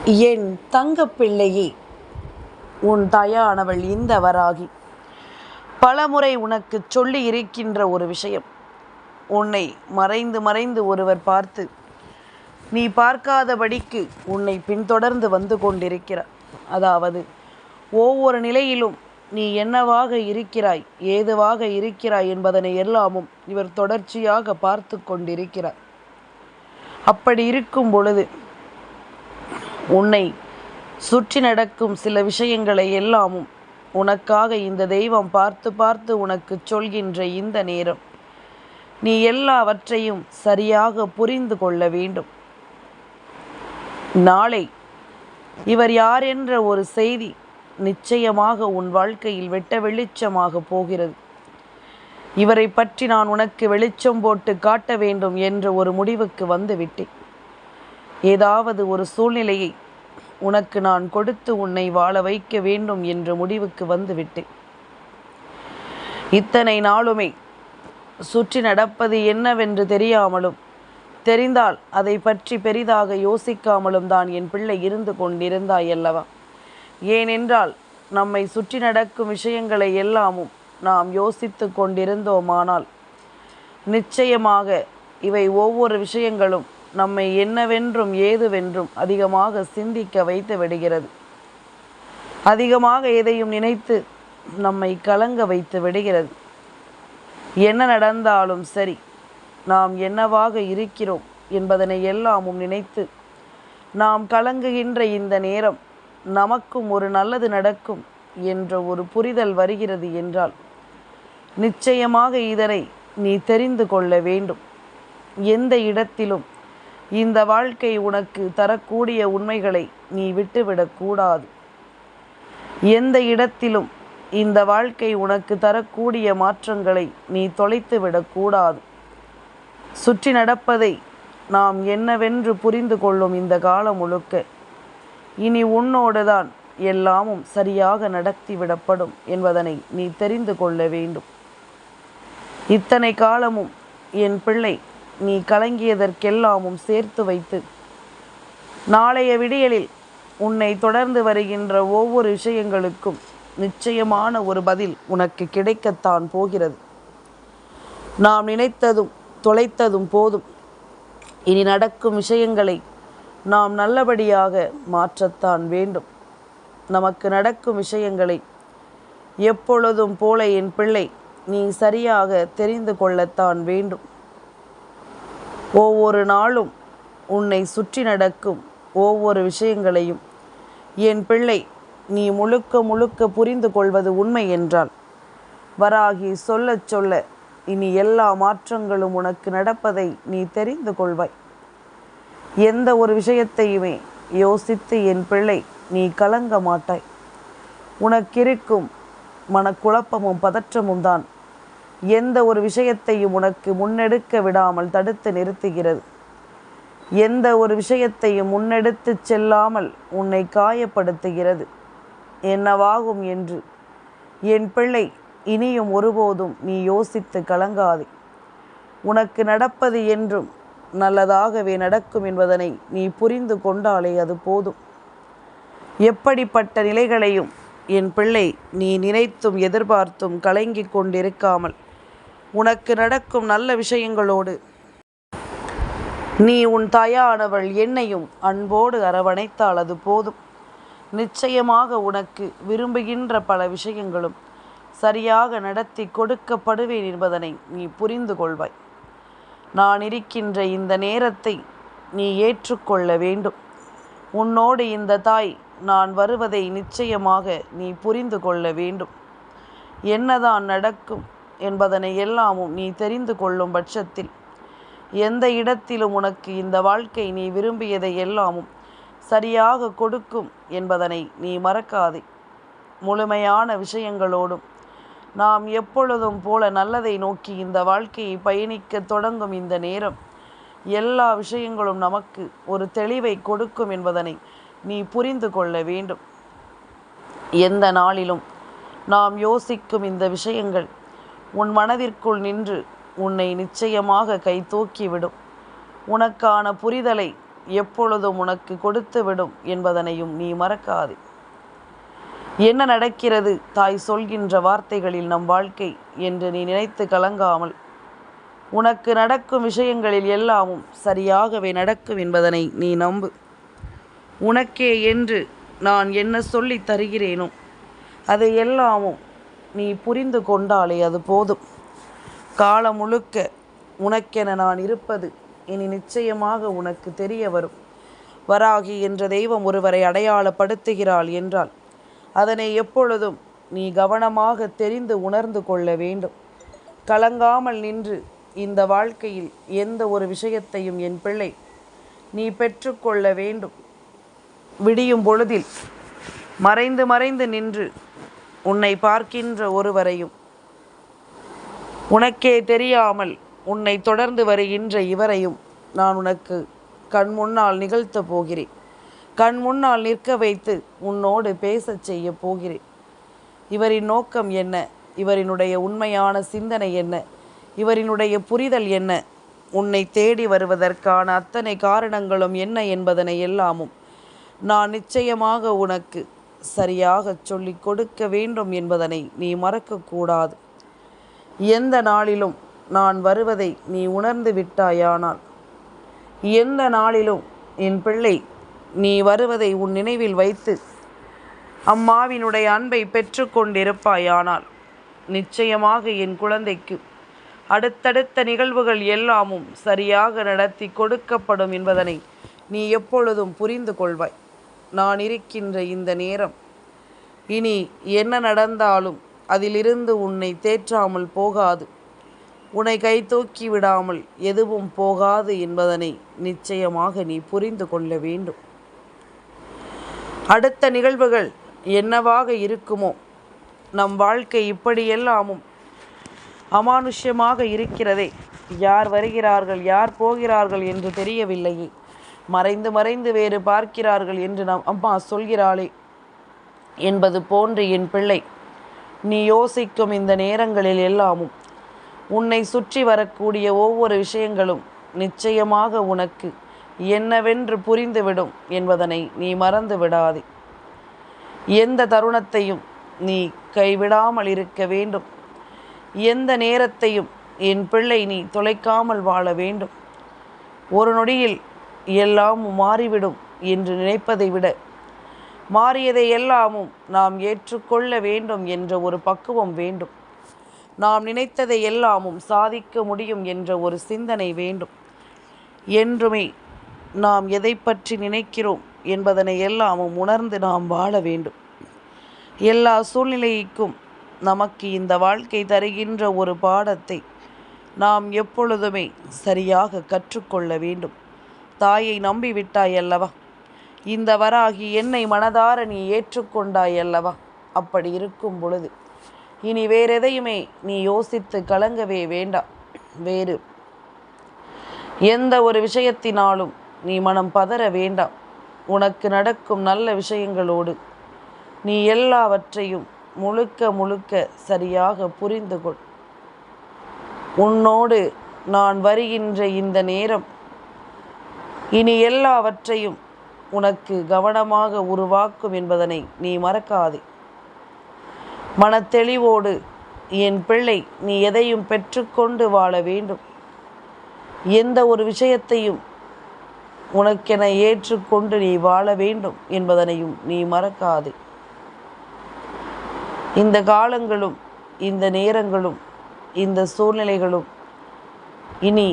என் தங்கப்பிள்ளையே, உன் தாயானவள் இந்த வராகி பலமுறை உனக்கு சொல்லி இருக்கின்ற ஒரு விஷயம். உன்னை மறைந்து மறைந்து ஒருவர் பார்த்து நீ பார்க்காதபடிக்கு உன்னை பின்தொடர்ந்து வந்து கொண்டிருக்கிறார். அதாவது ஒவ்வொரு நிலையிலும் நீ என்னவாக இருக்கிறாய், ஏதுவாக இருக்கிறாய் என்பதனை எல்லாமும் இவர் தொடர்ச்சியாக பார்த்து கொண்டிருக்கிறார். அப்படி இருக்கும் பொழுது உன்னை சுற்றி நடக்கும் சில விஷயங்களை எல்லாமும் உனக்காக இந்த தெய்வம் பார்த்து பார்த்து உனக்கு சொல்கின்ற இந்த நேரம் நீ எல்லாவற்றையும் சரியாக புரிந்து கொள்ள வேண்டும். நாளை இவர் யார் என்ற ஒரு செய்தி நிச்சயமாக உன் வாழ்க்கையில் வெட்ட வெளிச்சமாக போகிறது. இவரை பற்றி நான் உனக்கு வெளிச்சம் போட்டு காட்ட வேண்டும் என்ற ஒரு முடிவுக்கு வந்துவிட்டேன். ஏதாவது ஒரு சூழ்நிலையை உனக்கு நான் கொடுத்து உன்னை வாழ வைக்க வேண்டும் என்ற முடிவுக்கு வந்துவிட்டேன். இத்தனை நாளுமே சுற்றி நடப்பது என்னவென்று தெரியாமலும், தெரிந்தால் அதை பற்றி பெரிதாக யோசிக்காமலும் தான் என் பிள்ளை இருந்து கொண்டிருந்தாய் அல்லவா? ஏனென்றால் நம்மை சுற்றி நடக்கும் விஷயங்களை எல்லாமும் நாம் யோசித்து கொண்டிருந்தோமானால் நிச்சயமாக இவை ஒவ்வொரு விஷயங்களும் நம்மை என்னவென்றும் ஏதுவென்றும் அதிகமாக சிந்திக்க வைத்து விடுகிறது. அதிகமாக எதையும் நினைத்து நம்மை கலங்க வைத்து விடுகிறது. என்ன நடந்தாலும் சரி, நாம் என்னவாக இருக்கிறோம் என்பதனை எல்லாமும் நினைத்து நாம் கலங்குகின்ற இந்த நேரம் நமக்கும் ஒரு நல்லது நடக்கும் என்ற ஒரு புரிதல் வருகிறது என்றால் நிச்சயமாக இதனை நீ தெரிந்து கொள்ள வேண்டும். எந்த இடத்திலும் இந்த வாழ்க்கை உனக்கு தரக்கூடிய உண்மைகளை நீ விட்டுவிடக்கூடாது. எந்த இடத்திலும் இந்த வாழ்க்கை உனக்கு தரக்கூடிய மாற்றங்களை நீ தொலைத்து விடக்கூடாது. சுற்றி நடப்பதை நாம் என்னவென்று புரிந்து கொள்ளும் இந்த காலம் முழுக்க இனி உன்னோடுதான் எல்லாமும் சரியாக நடத்திவிடப்படும் என்பதனை நீ தெரிந்து கொள்ள வேண்டும். இத்தனை காலமும் என் பிள்ளை நீ கலங்கியதற்கெல்லாமும் சேர்த்து வைத்து நாளைய விடியலில் உன்னை தொடர்ந்து வருகின்ற ஒவ்வொரு விஷயங்களுக்கும் நிச்சயமான ஒரு பதில் உனக்கு கிடைக்கத்தான் போகிறது. நாம் நினைத்ததும் தொலைத்ததும் போதும். இனி நடக்கும் விஷயங்களை நாம் நல்லபடியாக மாற்றத்தான் வேண்டும். நமக்கு நடக்கும் விஷயங்களை எப்பொழுதும் போல என் பிள்ளை நீ சரியாக தெரிந்து கொள்ளத்தான் வேண்டும். ஒவ்வொரு நாளும் உன்னை சுற்றி நடக்கும் ஒவ்வொரு விஷயங்களையும் என் பிள்ளை நீ முழுக்க முழுக்க புரிந்து கொள்வது உண்மை என்றால் வராகி சொல்ல சொல்ல இனி எல்லா மாற்றங்களும் உனக்கு நடப்பதை நீ தெரிந்து கொள்வாய். எந்த ஒரு விஷயத்தையுமே யோசித்து என் பிள்ளை நீ கலங்க மாட்டாய். உனக்கிருக்கும் மனக்குழப்பமும் பதற்றமும் தான் எந்த ஒரு விஷயத்தையும் உனக்கு முன்னெடுக்க விடாமல் தடுத்து நிறுத்துகிறது. எந்த ஒரு விஷயத்தையும் முன்னெடுத்து செல்லாமல் உன்னை காயப்படுத்துகிறது. என்னவாகும் என்று என் பிள்ளை இனியும் ஒருபோதும் நீ யோசித்து கலங்காதே. உனக்கு நடப்பது என்றும் நல்லதாகவே நடக்கும் என்பதனை நீ புரிந்து கொண்டாலே அது போதும். எப்படிப்பட்ட நிலைகளையும் என் பிள்ளை நீ நினைத்தும் எதிர்பார்த்தும் கலங்கி கொண்டிருக்காமல் உனக்கு நடக்கும் நல்ல விஷயங்களோடு நீ உன் தாயானவள் என்னையும் அன்போடு அரவணைத்தால் அது போதும். நிச்சயமாக உனக்கு விரும்புகின்ற பல விஷயங்களும் சரியாக நடத்தி கொடுக்கப்படுவேன் என்பதனை நீ புரிந்து கொள்வாய். நான் இருக்கின்ற இந்த நேரத்தை நீ ஏற்றுக்கொள்ள வேண்டும். உன்னோடு இந்த தாய் நான் வருவதை நிச்சயமாக நீ புரிந்து கொள்ள வேண்டும். என்னதான் நடக்கும் என்பதனை எல்லாமும் நீ தெரிந்து கொள்ளும் பட்சத்தில் எந்த இடத்திலும் உனக்கு இந்த வாழ்க்கை நீ விரும்பியதை எல்லாமும் சரியாக கொடுக்கும் என்பதனை நீ மறக்காதே. முழுமையான விஷயங்களோடும் நாம் எப்பொழுதும் போல நல்லதை நோக்கி இந்த வாழ்க்கையை பயணிக்க தொடங்கும் இந்த நேரம் எல்லா விஷயங்களும் நமக்கு ஒரு தெளிவை கொடுக்கும் என்பதனை நீ புரிந்து கொள்ள வேண்டும். எந்த நாளிலும் நாம் யோசிக்கும் இந்த விஷயங்கள் உன் மனதிற்குள் நின்று உன்னை நிச்சயமாக கை தூக்கிவிடும். உனக்கான புரிதலை எப்பொழுதும் உனக்கு கொடுத்துவிடும் என்பதனையும் நீ மறக்காதே. என்ன நடக்கிறது தாய் சொல்கின்ற வார்த்தைகளில் நம் வாழ்க்கை என்று நீ நினைத்து கலங்காமல், உனக்கு நடக்கும் விஷயங்களில் எல்லாமும் சரியாகவே நடக்கும் என்பதனை நீ நம்பு. உனக்கே என்று நான் என்ன சொல்லி தருகிறேனோ அதை எல்லாமும் நீ புரிந்து கொண்டாலே அது போதும். காலம் முழுக்க உனக்கென நான் இருப்பது இனி நிச்சயமாக உனக்கு தெரிய வரும். வராகி என்ற தெய்வம் ஒருவரை அடையாளப்படுத்துகிறாள் என்றால் அதனை எப்பொழுதும் நீ கவனமாக தெரிந்து உணர்ந்து கொள்ள வேண்டும். கலங்காமல் நின்று இந்த வாழ்க்கையில் எந்த ஒரு விஷயத்தையும் என் பிள்ளை நீ பெற்றுக்கொள்ள வேண்டும். விடியும் பொழுதில் மறைந்து மறைந்து நின்று உன்னை பார்க்கின்ற ஒருவரையும், உனக்கே தெரியாமல் உன்னை தொடர்ந்து வருகின்ற இவரையும் நான் உனக்கு கண் முன்னால் நிகழ்த்தப் போகிறேன். கண் முன்னால் நிற்க வைத்து உன்னோடு பேசச் செய்ய போகிறேன். இவரின் நோக்கம் என்ன, இவரினுடைய உண்மையான சிந்தனை என்ன, இவரினுடைய புரிதல் என்ன, உன்னை தேடி வருவதற்கான அத்தனை காரணங்களும் என்ன என்பதனை எல்லாமும் நான் நிச்சயமாக உனக்கு சரியாக சொல்லிக் கொடுக்க வேண்டும் என்பதனை நீ மறக்கக்கூடாது. எந்த நாளிலும் நான் வருவதை நீ உணர்ந்து விட்டாயானால், எந்த நாளிலும் என் பிள்ளை நீ வருவதை உன் நினைவில் வைத்து அம்மாவினுடைய அன்பை பெற்று கொண்டிருப்பாயானால், நிச்சயமாக என் குழந்தைக்கு அடுத்தடுத்த நிகழ்வுகள் எல்லாமும் சரியாக நடத்தி கொடுக்கப்படும் என்பதனை நீ எப்பொழுதும் புரிந்து கொள்வாய். நான் இருக்கின்ற இந்த நேரம் இனி என்ன நடந்தாலும் அதிலிருந்து உன்னை தேற்றாமல் போகாது, உன்னை கை தூக்கி விடாமல் எதுவும் போகாது என்பதனை நிச்சயமாக நீ புரிந்து கொள்ள வேண்டும். அடுத்த நிகழ்வுகள் என்னவாக இருக்குமோ, நம் வாழ்க்கை இப்படியெல்லாமும் அமானுஷ்யமாக இருக்கிறதே, யார் வருகிறார்கள் யார் போகிறார்கள் என்று தெரியவில்லையே, மறைந்து மறைந்து வேறு பார்க்கிறார்கள் என்று நம் அம்மா சொல்கிறாளே என்பது போன்று என் பிள்ளை நீ யோசிக்கும் இந்த நேரங்களில் எல்லாமும் உன்னை சுற்றி வரக்கூடிய ஒவ்வொரு விஷயங்களும் நிச்சயமாக உனக்கு என்னவென்று புரிந்துவிடும் என்பதனை நீ மறந்து விடாதே. எந்த தருணத்தையும் நீ கைவிடாமல் இருக்க வேண்டும். எந்த நேரத்தையும் என் பிள்ளை நீ தொலைக்காமல் வாழ வேண்டும். ஒரு நொடியில் எல்லாம் மாறிவிடும் என்று நினைப்பதை விட, மாறியதை எல்லாமும் நாம் ஏற்றுக்கொள்ள வேண்டும் என்ற ஒரு பக்குவம் வேண்டும். நாம் நினைத்ததை எல்லாமும் சாதிக்க முடியும் என்ற ஒரு சிந்தனை வேண்டும். என்றுமே நாம் எதை பற்றி நினைக்கிறோம் என்பதனை எல்லாமும் உணர்ந்து நாம் வாழ வேண்டும். எல்லா சூழ்நிலைக்கும் நமக்கு இந்த வாழ்க்கை தருகின்ற ஒரு பாடத்தை நாம் எப்பொழுதுமே சரியாக கற்றுக்கொள்ள வேண்டும். தாயை நம்பிவிட்டாய் அல்லவா, இந்த வராகி என்னை மனதார நீ ஏற்றுக்கொண்டாய் அல்லவா, அப்படி இருக்கும் பொழுது இனி வேறெதையுமே நீ யோசித்து கலங்கவே வேண்டாம். வேறு எந்த ஒரு விஷயத்தினாலும் நீ மனம் பதற வேண்டாம். உனக்கு நடக்கும் நல்ல விஷயங்களோடு நீ எல்லாவற்றையும் முழுக்க முழுக்க சரியாக புரிந்து கொள். உன்னோடு நான் வருகின்ற இந்த நேரம் இனி எல்லாவற்றையும் உனக்கு கவனமாக உருவாக்கும் என்பதனை நீ மறக்காதே. மனத்தெளிவோடு என் பிள்ளை நீ எதையும் பெற்றுக்கொண்டு வாழ வேண்டும். எந்த ஒரு விஷயத்தையும் உனக்கென ஏற்றுக்கொண்டு நீ வாழ வேண்டும் என்பதனையும் நீ மறக்காதே. இந்த காலங்களும் இந்த நேரங்களும் இந்த சூழ்நிலைகளும் இனி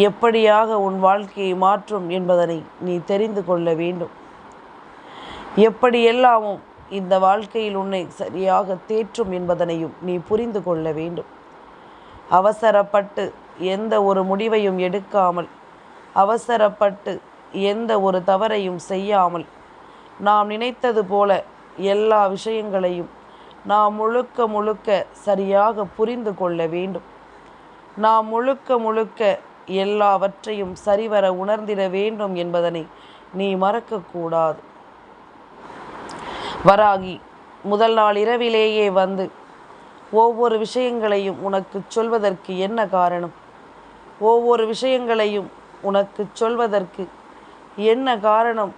எப்படியாக உன் வாழ்க்கையை மாற்றும் என்பதனை நீ தெரிந்து கொள்ள வேண்டும். எப்படியெல்லாமும் இந்த வாழ்க்கையில் உன்னை சரியாக தேற்றும் என்பதனையும் நீ புரிந்து கொள்ள வேண்டும். அவசரப்பட்டு எந்த ஒரு முடிவையும் எடுக்காமல், அவசரப்பட்டு எந்த ஒரு தவறையும் செய்யாமல், நாம் நினைத்தது போல எல்லா விஷயங்களையும் நாம் முழுக்க முழுக்க சரியாக புரிந்து கொள்ள வேண்டும். நாம் முழுக்க முழுக்க எல்லாவற்றையும் சரிவர உணர்ந்திட வேண்டும் என்பதனை நீ மறக்கக்கூடாது. வராகி முதல் நாள் இரவிலேயே வந்து ஒவ்வொரு விஷயங்களையும் உனக்கு சொல்வதற்கு என்ன காரணம், ஒவ்வொரு விஷயங்களையும் உனக்கு சொல்வதற்கு என்ன காரணம்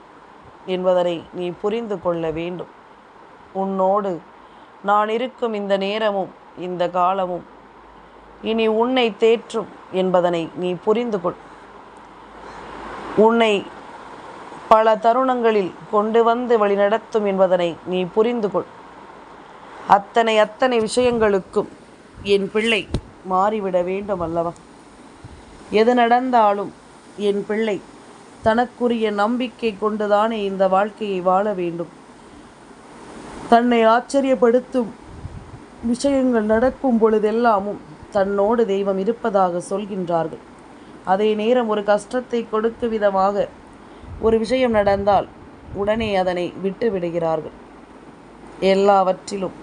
என்பதனை நீ புரிந்து கொள்ள வேண்டும். உன்னோடு நான் இருக்கும் இந்த நேரமும் இந்த காலமும் இனி உன்னை தேற்றும் என்பதனை நீ புரிந்து கொள். உன்னை பல தருணங்களில் கொண்டு வந்து வழிநடத்தும் என்பதனை நீ புரிந்து கொள். அத்தனை விஷயங்களுக்கும் என் பிள்ளை மாறிவிட வேண்டும் அல்லவா? எது நடந்தாலும் என் பிள்ளை தனக்குரிய நம்பிக்கை கொண்டுதானே இந்த வாழ்க்கையை வாழ வேண்டும். தன்னை ஆச்சரியப்படுத்தும் விஷயங்கள் நடக்கும் பொழுதெல்லாமும் தன்னோடு தெய்வம் இருப்பதாக சொல்கின்றார்கள். அதே நேரம் ஒரு கஷ்டத்தை கொடுக்கும் விதமாக ஒரு விஷயம் நடந்தால் உடனே அதனை விட்டு விடுகிறார்கள். எல்லாவற்றிலும்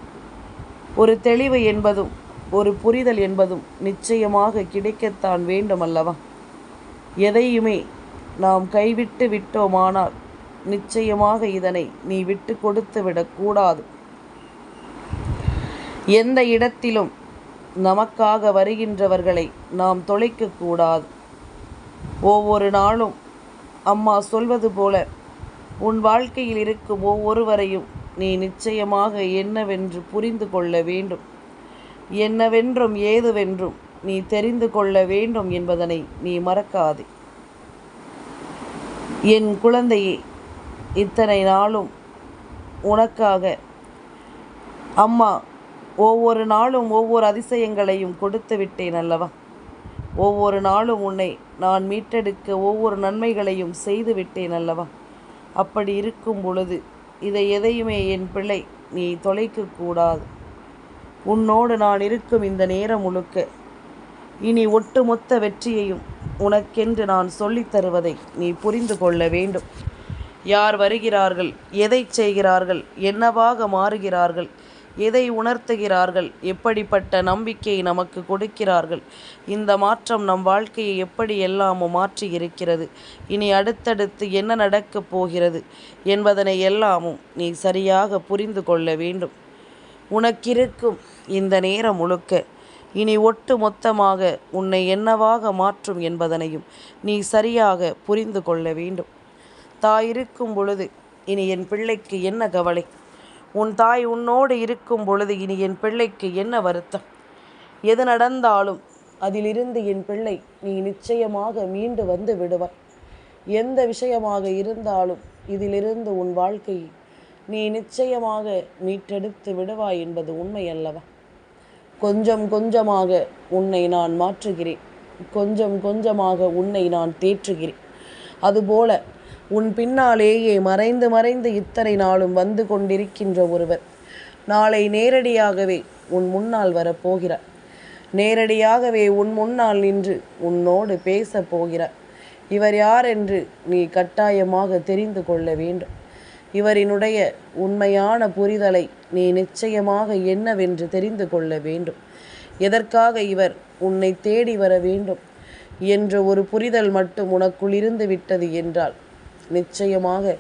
ஒரு தெளிவு என்பதும் ஒரு புரிதல் என்பதும் நிச்சயமாக கிடைக்கத்தான் வேண்டும் அல்லவா? எதையுமே நாம் கைவிட்டு விட்டோமானால் நிச்சயமாக இதனை நீ விட்டு கொடுத்து விடக்கூடாது. எந்த இடத்திலும் நமக்காக வருகின்றவர்களை நாம் தொலைக்கக்கூடாது. ஒவ்வொரு நாளும் அம்மா சொல்வது போல உன் வாழ்க்கையில் இருக்கும் ஒவ்வொருவரையும் நீ நிச்சயமாக என்னவென்று புரிந்து கொள்ள வேண்டும். என்னவென்றும் ஏதுவென்றும் நீ தெரிந்து கொள்ள வேண்டும் என்பதனை நீ மறக்காதே. என் குழந்தையே, இத்தனை நாளும் உனக்காக அம்மா ஒவ்வொரு நாளும் ஒவ்வொரு அதிசயங்களையும் கொடுத்து விட்டேன் அல்லவா? ஒவ்வொரு நாளும் உன்னை நான் மீட்டெடுக்க ஒவ்வொரு நன்மைகளையும் செய்து விட்டேன் அல்லவா? அப்படி இருக்கும் பொழுது இதை எதையுமே என் பிள்ளை நீ தொலைக்கக்கூடாது. உன்னோடு நான் இருக்கும் இந்த நேரம் முழுக்க இனி ஒட்டுமொத்த வெற்றியையும் உனக்கென்று நான் சொல்லித் தருவதை நீ புரிந்து கொள்ள வேண்டும். யார் வருகிறார்கள், எதை செய்கிறார்கள், என்னவாக மாறுகிறார்கள், எதை உணர்த்துகிறார்கள், எப்படிப்பட்ட நம்பிக்கையை நமக்கு கொடுக்கிறார்கள், இந்த மாற்றம் நம் வாழ்க்கையை எப்படி எல்லாமோ மாற்றி இருக்கிறது, இனி அடுத்தடுத்து என்ன நடக்கப் போகிறது என்பதனை எல்லாமும் நீ சரியாக புரிந்து கொள்ள வேண்டும். உனக்கிருக்கும் இந்த நேரம் முழுக்க இனி ஒட்டு மொத்தமாக உன்னை என்னவாக மாற்றும் என்பதனையும் நீ சரியாக புரிந்து கொள்ள வேண்டும். தாய் இருக்கும் பொழுது இனி என் பிள்ளைக்கு என்ன கவலை? உன் தாய் உன்னோடு இருக்கும் பொழுது இனி என் பிள்ளைக்கு என்ன வருத்தம்? எது நடந்தாலும் அதிலிருந்து என் பிள்ளை நீ நிச்சயமாக மீண்டு வந்து விடுவாய். எந்த விஷயமாக இருந்தாலும் இதிலிருந்து உன் வாழ்க்கையை நீ நிச்சயமாக மீட்டெடுத்து விடுவாய் என்பது உண்மை அல்லவா? கொஞ்சம் கொஞ்சமாக உன்னை நான் மாற்றுகிறேன். கொஞ்சம் கொஞ்சமாக உன்னை நான் தேற்றுகிறேன். அதுபோல உன் பின்னாலேயே மறைந்து இத்தனை நாளும் வந்து கொண்டிருக்கின்ற ஒருவர் நாளை நேரடியாகவே உன் முன்னால் வரப்போகிறார். நேரடியாகவே உன் முன்னால் நின்று உன்னோடு பேசப் போகிறார். இவர் யார் என்று நீ கட்டாயமாக தெரிந்து கொள்ள வேண்டும். இவரினுடைய உண்மையான புரிதலை நீ நிச்சயமாக என்னவென்று தெரிந்து கொள்ள வேண்டும். எதற்காக இவர் உன்னை தேடி வர வேண்டும் என்ற ஒரு புரிதல் மட்டும் உனக்குள் இருந்து விட்டது என்றால் நிச்சயமாக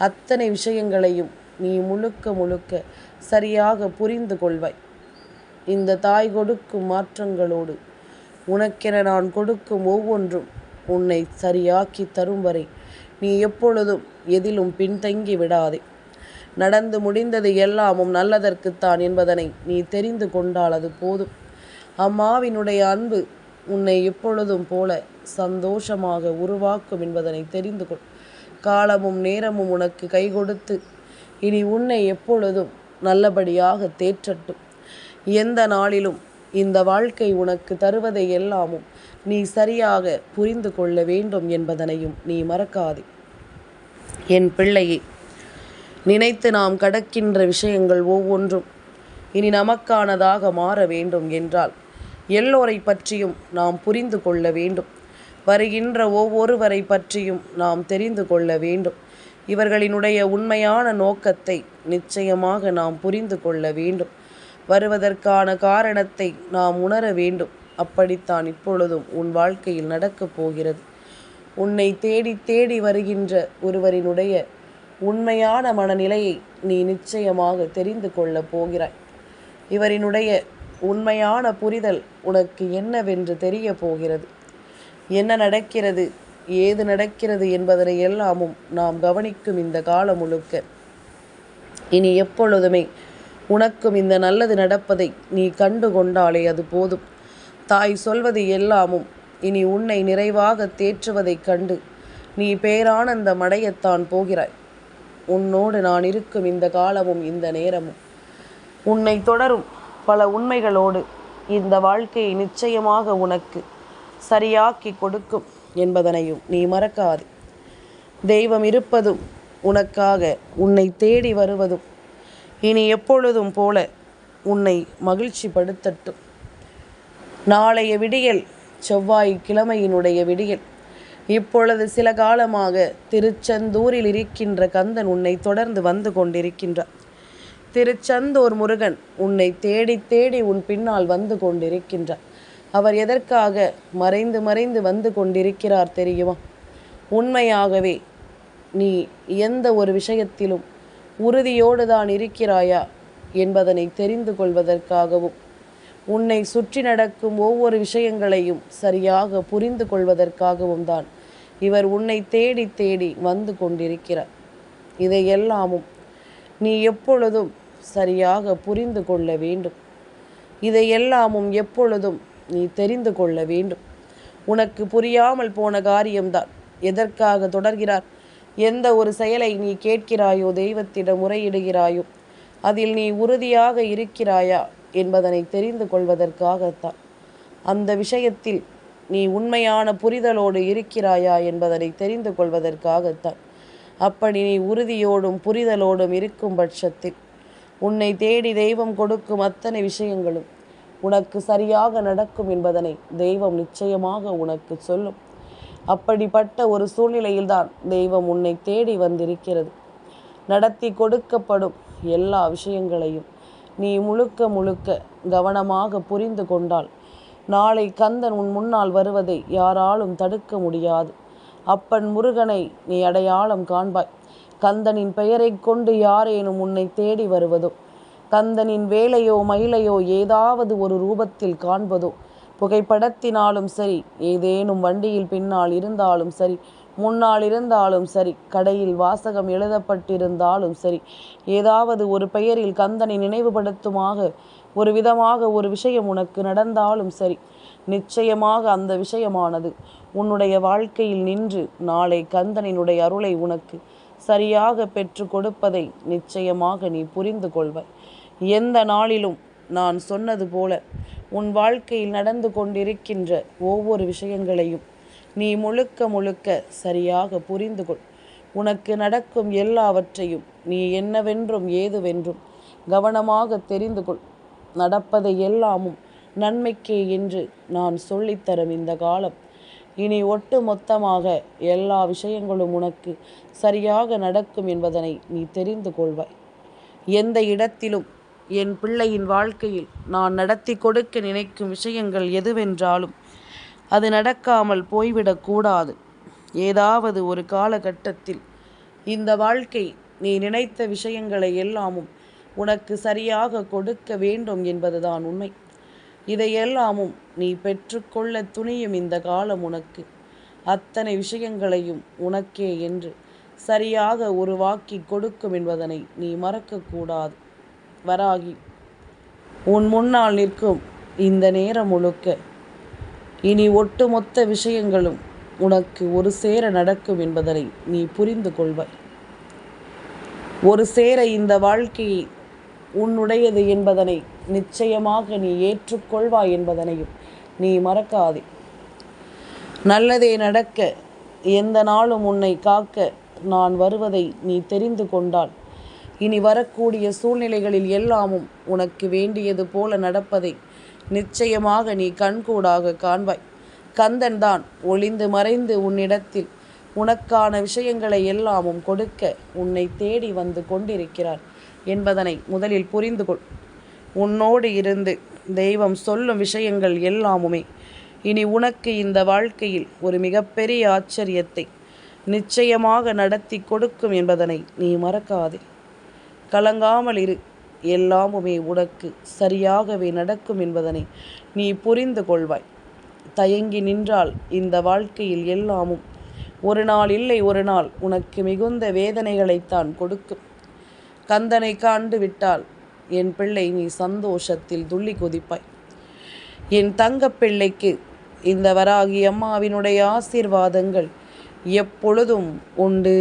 அத்தனை விஷயங்களையும் நீ முழுக்க சரியாக புரிந்து கொள்வாய். இந்த தாய் கொடுக்கும் மாற்றங்களோடு உனக்கென நான் கொடுக்கும் ஒவ்வொன்றும் உன்னை சரியாக்கி தரும் வரை நீ எப்பொழுதும் எதிலும் பின்தங்கி விடாதே. நடந்து முடிந்தது எல்லாமும் நல்லதற்குத்தான் என்பதனை நீ தெரிந்து கொண்டால் அது போதும். அம்மாவினுடைய அன்பு உன்னை எப்பொழுதும் போல சந்தோஷமாக உருவாக்கும் என்பதனை தெரிந்து கொள். காலமும் நேரமும் உனக்கு கை கொடுத்து இனி உன்னை எப்பொழுதும் நல்லபடியாக தேற்றட்டும். எந்த நாளிலும் இந்த வாழ்க்கை உனக்கு தருவதை எல்லாமும் நீ சரியாக புரிந்து கொள்ள வேண்டும் என்பதனையும் நீ மறக்காதே. என் பிள்ளையே, நினைத்து நாம் கடக்கின்ற விஷயங்கள் ஒவ்வொன்றும் இனி நமக்கானதாக மாற வேண்டும் என்றால் எல்லோரை பற்றியும் நாம் புரிந்து கொள்ள வேண்டும். வருகின்ற ஒவ்வொருவரை பற்றியும் நாம் தெரிந்து கொள்ள வேண்டும். இவர்களினுடைய உண்மையான நோக்கத்தை நிச்சயமாக நாம் புரிந்து கொள்ள வேண்டும். வருவதற்கான காரணத்தை நாம் உணர வேண்டும். அப்படித்தான் இப்பொழுதும் உன் வாழ்க்கையில் நடக்கப் போகிறது. உன்னை தேடி தேடி வருகின்ற ஒருவரினுடைய உண்மையான மனநிலையை நீ நிச்சயமாக தெரிந்து கொள்ளப் போகிறாய். இவரினுடைய உண்மையான புரிதல் உனக்கு என்னவென்று தெரிய போகிறது. என்ன நடக்கிறது, ஏது நடக்கிறது என்பதனை எல்லாமும் நாம் கவனிக்கும் இந்த காலம் முழுக்க இனி எப்பொழுதுமே உனக்கும் இந்த நல்லது நடப்பதை நீ கண்டு கொண்டாலே அது போதும். தாய் சொல்வது எல்லாமும் இனி உன்னை நிறைவாக தேற்றுவதைக் கண்டு நீ பேரானந்தம் அடையத்தான் போகிறாய். உன்னோடு நான் இருக்கும் இந்த காலமும் இந்த நேரமும் உன்னை தொடரும் பல உண்மைகளோடு இந்த வாழ்க்கையை நிச்சயமாக உனக்கு சரியாக்கி கொடுக்கும் என்பதனையும் நீ மறக்காது. தெய்வம் இருப்பதும் உனக்காக உன்னை தேடி வருவதும் இனி எப்பொழுதும் போல உன்னை மகிழ்ச்சிப்படுத்தட்டும். நாளைய விடியல் செவ்வாய்க்கிழமையினுடைய விடியல். இப்பொழுது சில காலமாக திருச்செந்தூரில் இருக்கின்ற கந்தன் உன்னை தொடர்ந்து வந்து கொண்டிருக்கின்றார். திருச்செந்தூர் முருகன் உன்னை தேடி தேடி உன் பின்னால் வந்து கொண்டிருக்கின்றார். அவர் எதற்காக மறைந்து மறைந்து வந்து கொண்டிருக்கிறார் தெரியுமா? உண்மையாகவே நீ எந்த ஒரு விஷயத்திலும் உறுதியோடு தான் இருக்கிறாயா என்பதனை தெரிந்து கொள்வதற்காகவும் உன்னை சுற்றி நடக்கும் ஒவ்வொரு விஷயங்களையும் சரியாக புரிந்து கொள்வதற்காகவும் தான் இவர் உன்னை தேடி தேடி வந்து கொண்டிருக்கிறார். இதையெல்லாமும் நீ எப்பொழுதும் சரியாக புரிந்து கொள்ள வேண்டும். இதையெல்லாமும் எப்பொழுதும் நீ தெரிந்து கொள்ள வேண்டும். உனக்கு புரியாமல் போன காரியம்தான் எதற்காக தொடர்கிறார். எந்த ஒரு செயலை நீ கேட்கிறாயோ, தெய்வத்திடம் முறையிடுகிறாயோ, அதில் நீ உறுதியாக இருக்கிறாயா என்பதனை தெரிந்து கொள்வதற்காகத்தான். அந்த விஷயத்தில் நீ உண்மையான புரிதலோடு இருக்கிறாயா என்பதனை தெரிந்து கொள்வதற்காகத்தான். அப்படி நீ உறுதியோடும் புரிதலோடும் இருக்கும் பட்சத்தில் உன்னை தேடி தெய்வம் கொடுக்கும் அத்தனை விஷயங்களும் உனக்கு சரியாக நடக்கும் என்பதனை தெய்வம் நிச்சயமாக உனக்கு சொல்லும். அப்படிப்பட்ட ஒரு சூழ்நிலையில்தான் தெய்வம் உன்னை தேடி வந்திருக்கிறது. நடத்தி கொடுக்கப்படும் எல்லா விஷயங்களையும் நீ முழுக்க முழுக்க கவனமாக புரிந்து கொண்டால் நாளை கந்தன் உன் முன்னால் வருவதை யாராலும் தடுக்க முடியாது. அப்பன் முருகனை நீ அடையாளம் காண்பாய். கந்தனின் பெயரை கொண்டு யாரேனும் உன்னை தேடி வருவதோ, கந்தனின் வேலையோ மயிலையோ ஏதாவது ஒரு ரூபத்தில் காண்பதோ, புகைப்படத்தினாலும் சரி, ஏதேனும் வண்டியில் பின்னால் இருந்தாலும் சரி, முன்னால் இருந்தாலும் சரி, கடையில் வாசகம் எழுதப்பட்டிருந்தாலும் சரி, ஏதாவது ஒரு பெயரில் கந்தனை நினைவுபடுத்துமாக ஒரு விதமாக ஒரு விஷயம் உனக்கு நடந்தாலும் சரி, நிச்சயமாக அந்த விஷயமானது உன்னுடைய வாழ்க்கையில் நின்று நாளை கந்தனினுடைய அருளை உனக்கு சரியாக பெற்று கொடுப்பதை நிச்சயமாக நீ புரிந்து கொள்வாய். எந்த நாளிலும் நான் சொன்னது போல உன் வாழ்க்கையில் நடந்து கொண்டிருக்கின்ற ஒவ்வொரு விஷயங்களையும் நீ முழுக்க முழுக்க சரியாக புரிந்து கொள். உனக்கு நடக்கும் எல்லாவற்றையும் நீ என்னவென்றும் ஏதுவென்றும் கவனமாக தெரிந்து கொள். நடப்பதை எல்லாமும் நன்மைக்கே என்று நான் சொல்லித்தரும் இந்த காலம் இனி ஒட்டு மொத்தமாக எல்லா விஷயங்களும் உனக்கு சரியாக நடக்கும் என்பதனை நீ தெரிந்து கொள்வாய். எந்த இடத்திலும் என் பிள்ளையின் வாழ்க்கையில் நான் நடத்தி கொடுக்க நினைக்கும் விஷயங்கள் எதுவென்றாலும் அது நடக்காமல் போய்விடக்கூடாது. ஏதாவது ஒரு காலகட்டத்தில் இந்த வாழ்க்கை நீ நினைத்த விஷயங்களை எல்லாமும் உனக்கு சரியாக கொடுக்க வேண்டும் என்பதுதான் உண்மை. இதையெல்லாமும் நீ பெற்றுக்கொள்ள துணியும் இந்த காலம் உனக்கு அத்தனை விஷயங்களையும் உனக்கே என்று சரியாக உருவாக்கி கொடுக்கும் என்பதனை நீ மறக்கக்கூடாது. வராகி, உன் முன்னால் நிற்கும் இந்த நேரம் முழுக்க இனி ஒட்டுமொத்த விஷயங்களும் உனக்கு ஒரு சேர நடக்கும் என்பதனை நீ புரிந்து கொள்வாய். ஒரு சேர இந்த வாழ்க்கையை உன்னுடையது என்பதனை நிச்சயமாக நீ ஏற்றுக்கொள்வாய் என்பதனையும் நீ மறக்காதே. நல்லதே நடக்க எந்த நாளும் உன்னை காக்க நான் வருவதை நீ தெரிந்து கொண்டால் இனி வரக்கூடிய சூழ்நிலைகளில் எல்லாமும் உனக்கு வேண்டியது போல நடப்பதை நிச்சயமாக நீ கண்கூடாக காண்பாய். கந்தன் தான் ஒளிந்து மறைந்து உன்னிடத்தில் உனக்கான விஷயங்களை எல்லாமும் கொடுக்க உன்னை தேடி வந்து கொண்டிருக்கிறார் என்பதனை முதலில் புரிந்து கொள். உன்னோடு இருந்து தெய்வம் சொல்லும் விஷயங்கள் எல்லாமுமே இனி உனக்கு இந்த வாழ்க்கையில் ஒரு மிகப்பெரிய ஆச்சரியத்தை நிச்சயமாக நடத்தி கொடுக்கும் என்பதனை நீ மறக்காதே. கலங்காமல் இரு. எல்லாமுமே உனக்கு சரியாகவே நடக்கும் என்பதனை நீ புரிந்து கொள்வாய். தயங்கி நின்றால் இந்த வாழ்க்கையில் எல்லாமும் ஒரு நாள் இல்லை ஒரு நாள் உனக்கு மிகுந்த வேதனைகளைத்தான் கொடுக்கும். கந்தனை காண்டு விட்டால் என் பிள்ளை நீ சந்தோஷத்தில் துள்ளி குதிப்பாய். என் தங்கப்பிள்ளைக்கு இந்த வராகி அம்மாவினுடைய ஆசீர்வாதங்கள் எப்பொழுதும் உண்டு.